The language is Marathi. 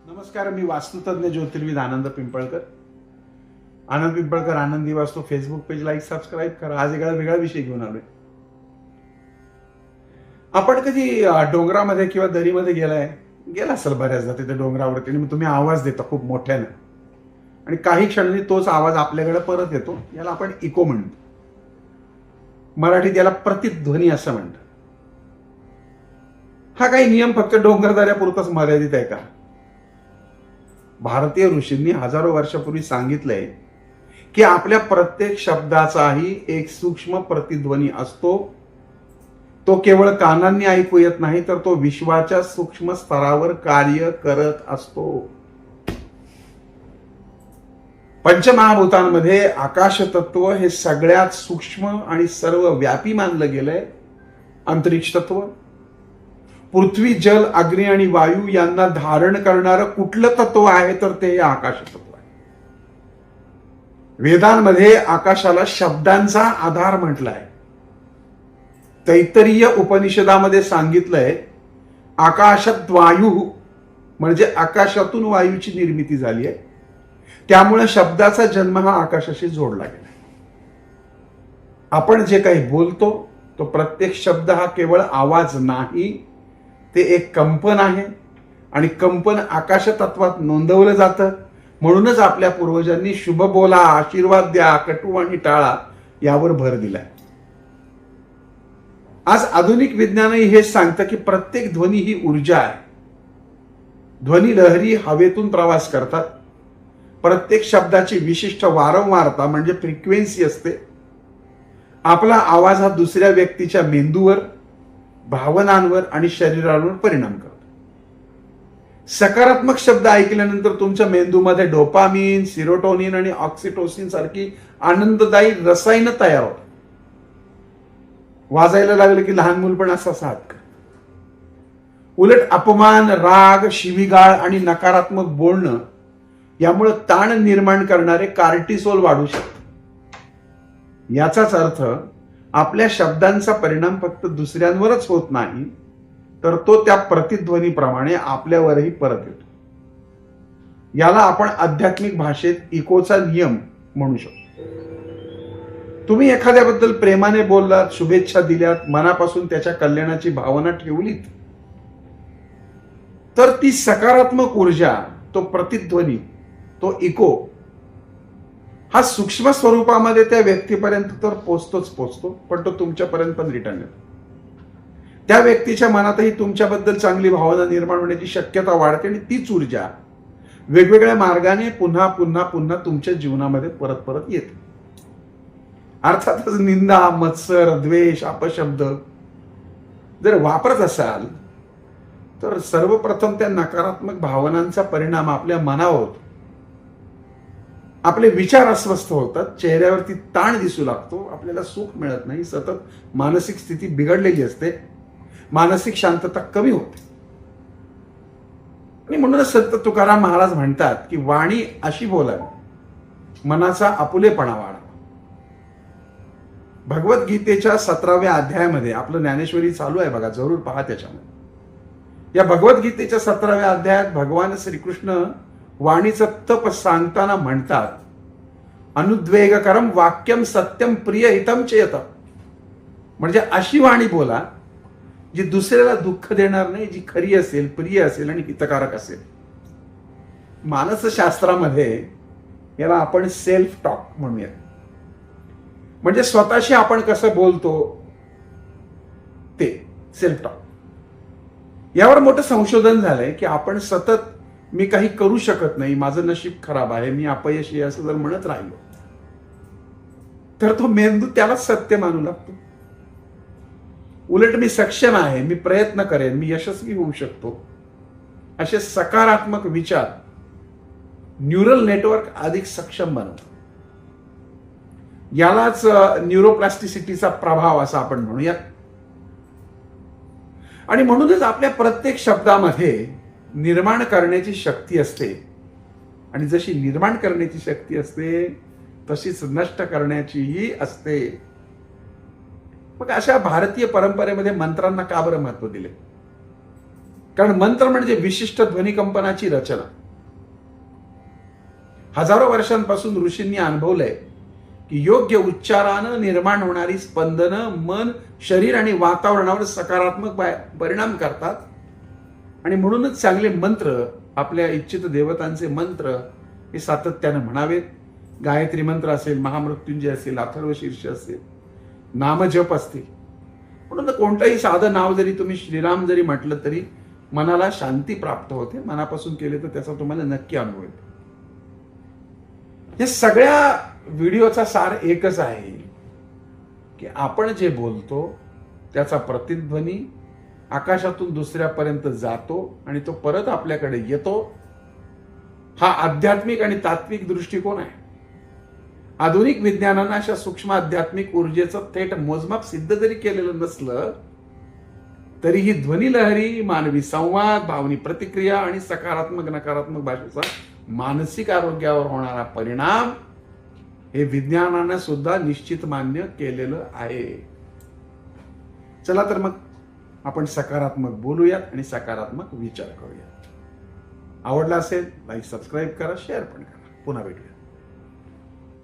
नमस्कार, मी वास्तुतज्ञ ज्योतिर्विद आनंद पिंपळकर. आनंद पिंपळकर आनंदी वास्तू फेसबुक पेज लाईक सबस्क्राईब करा. आज एका वेगळा विषय घेऊन आलोय. आपण कधी डोंगरामध्ये किंवा दरीमध्ये गेला असेल बऱ्याचदा. तिथे डोंगरावरती आणि तुम्ही आवाज देता खूप मोठ्यानं आणि काही क्षणांनी तोच आवाज आपल्याकडे परत येतो. याला आपण इको म्हणतो. मराठीत याला प्रतिध्वनी असं म्हणतात. हा काही नियम फक्त डोंगरदऱ्यापुरताच मर्यादित आहे का? भारतीय ऋषींनी हजारो वर्षापूर्वी सांगितलंय की आपल्या प्रत्येक शब्दाचाही एक सूक्ष्म प्रतिध्वनी असतो. तो केवळ कानांनी ऐकू येत नाही, तर तो विश्वाच्या सूक्ष्म स्तरावर कार्य करत असतो. पंचमहाभूतांमध्ये आकाश तत्व हे सगळ्यात सूक्ष्म आणि सर्व व्यापी मानलं गेलंय. अंतरिक्ष तत्व, पृथ्वी, जल, अग्नी आणि वायू यांना धारण करणारं कुठलं तत्व आहे तर ते आकाश तत्व आहे. वेदांमध्ये आकाशाला शब्दांचा आधार म्हटलाय. तैत्तरीय उपनिषदामध्ये सांगितलंय आकाशात वायू म्हणजे आकाशातून वायूची निर्मिती झाली आहे. त्यामुळे शब्दाचा जन्म हा आकाशाशी जोडला गेला. आपण जे काही बोलतो तो प्रत्येक शब्द हा केवळ आवाज नाही, ते एक कंपन आहे आणि कंपन आकाश तत्वात नोंदवलं जातं. म्हणूनच आपल्या पूर्वजांनी शुभ बोला, आशीर्वाद द्या, कटू आणि टाळा यावर भर दिलाय. आज आधुनिक विज्ञानही हेच सांगतं की प्रत्येक ध्वनी ही ऊर्जा आहे. ध्वनी लहरी हवेतून प्रवास करतात. प्रत्येक शब्दाची विशिष्ट वारंवारता म्हणजे फ्रिक्वेन्सी असते. आपला आवाज हा दुसऱ्या व्यक्तीच्या मेंदूवर, भावनांवर आणि शरीरावर परिणाम करतो. सकारात्मक शब्द ऐकल्यानंतर तुमच्या मेंदूमध्ये डोपामिन, सिरोटोनिन आणि ऑक्सिटोसिन सारखी आनंददायी रसायनं तयार होतात. वाजायला लागलं की लहान मूल पण असा हात करतं. उलट अपमान, राग, शिवीगाळ आणि नकारात्मक बोलणं यामुळे ताण निर्माण करणारे कार्टिसोल वाढू शकतात. याचाच अर्थ आपल्या शब्दांचा परिणाम फक्त दुसऱ्यांवरच होत नाही, तर तो त्या प्रतिध्वनीप्रमाणे आपल्यावरही परत येतो. याला आपण आध्यात्मिक भाषेत इकोचा नियम म्हणू शकतो. तुम्ही एखाद्याबद्दल प्रेमाने बोललात, शुभेच्छा दिल्यात, मनापासून त्याच्या कल्याणाची भावना ठेवलीत, तर ती सकारात्मक ऊर्जा, तो प्रतिध्वनी, तो इको हा सूक्ष्म स्वरूपामध्ये त्या व्यक्तीपर्यंत तर पोचतो, पण तो तुमच्यापर्यंत पण रिटर्न येतो. त्या व्यक्तीच्या मनातही तुमच्याबद्दल चांगली भावना निर्माण होण्याची शक्यता वाढते आणि तीच ऊर्जा वेगवेगळ्या मार्गाने पुन्हा पुन्हा पुन्हा तुमच्या जीवनामध्ये परत परत येते. अर्थातच निंदा, मत्सर, द्वेष, अपशब्द जर वापरत असाल तर सर्वप्रथम त्या नकारात्मक भावनांचा परिणाम आपल्या मनावर होतो. आपले विचार अस्वस्थ होतात, चेहऱ्यावरती ताण दिसू लागतो, आपल्याला सुख मिळत नाही, सतत मानसिक स्थिती बिघडलेली असते, मानसिक शांतता कमी होते. आणि म्हणूनच संत तुकाराम महाराज म्हणतात की वाणी अशी बोलावी मनाचा आपुलेपणा वाढावा. भगवद्गीतेच्या 17व्या अध्यायामध्ये आपलं ज्ञानेश्वरी चालू आहे बघा, जरूर पहा त्याच्यामध्ये. या भगवद्गीतेच्या 17व्या अध्यायात भगवान श्रीकृष्ण वाणीचं तप सांगताना म्हणतात, अनुद्वेगकरम वाक्यम सत्यम प्रिय हितम चेत. म्हणजे अशी वाणी बोला जी दुसऱ्याला दुःख देणार नाही, जी खरी असेल, प्रिय असेल आणि हितकारक असेल. मानसशास्त्रामध्ये याला आपण सेल्फ टॉक म्हणूया. म्हणजे स्वतःशी आपण कसं बोलतो ते सेल्फ टॉक. यावर मोठं संशोधन झालंय की आपण सतत मी काही करू शकत नाही, माझं नशीब खराब आहे, मी अपयशी आहे असं जर म्हणत राहिलो तर तो मेंदू त्याला सत्य मानू लागतो. उलट मी सक्षम आहे, मी प्रयत्न करेन, मी यशस्वी होऊ शकतो, असे सकारात्मक विचार न्यूरल नेटवर्क अधिक सक्षम बनवतात. यालाच न्यूरोप्लास्टिसिटीचा प्रभाव असा आपण म्हणूया. आणि म्हणूनच आपल्या प्रत्येक शब्दामध्ये निर्माण करण्याची शक्ती असते आणि जशी निर्माण करण्याची शक्ती असते तशीच नष्ट करण्याचीही असते. मग अशा भारतीय परंपरेमध्ये मंत्रांना का बरं महत्व दिले? कारण मंत्र म्हणजे विशिष्ट ध्वनिकंपनाची रचना. हजारो वर्षांपासून ऋषींनी अनुभवलंय की योग्य उच्चारानं निर्माण होणारी स्पंदनं मन, शरीर आणि वातावरणावर सकारात्मक परिणाम करतात. आणि म्हणूनच चांगले मंत्र, आपल्या इच्छित देवतांचे मंत्र हे सातत्यानं म्हणावेत. गायत्री मंत्र असेल, महामृत्युंजय असेल, अथर्वशीर्ष असेल, नामजप असतील. म्हणून कोणतंही साधं नाव जरी तुम्ही श्रीराम जरी म्हटलं तरी मनाला शांती प्राप्त होते. मनापासून केले तर त्याचा तुम्हाला नक्की अनुभव येतो. या सगळ्या व्हिडिओचा सार एकच आहे की आपण जे बोलतो त्याचा प्रतिध्वनी आकाशातून दुसऱ्यापर्यंत जातो आणि तो परत आपल्याकडे येतो. हा आध्यात्मिक आणि तात्विक दृष्टिकोन आहे. आधुनिक विज्ञानानं अशा सूक्ष्म आध्यात्मिक ऊर्जेचं थेट मोजमाप सिद्ध जरी केलेलं नसलं तरी ही ध्वनी लहरी, मानवी संवाद, भावनिक प्रतिक्रिया आणि सकारात्मक नकारात्मक भाषेचा मानसिक आरोग्यावर होणारा परिणाम हे विज्ञानानं सुद्धा निश्चित मान्य केलेलं आहे. चला तर मग आपण सकारात्मक बोलूयात आणि सकारात्मक विचार करूयात. आवडला असेल लाईक, सबस्क्राईब करा, शेअर पण करा. पुन्हा भेटूया.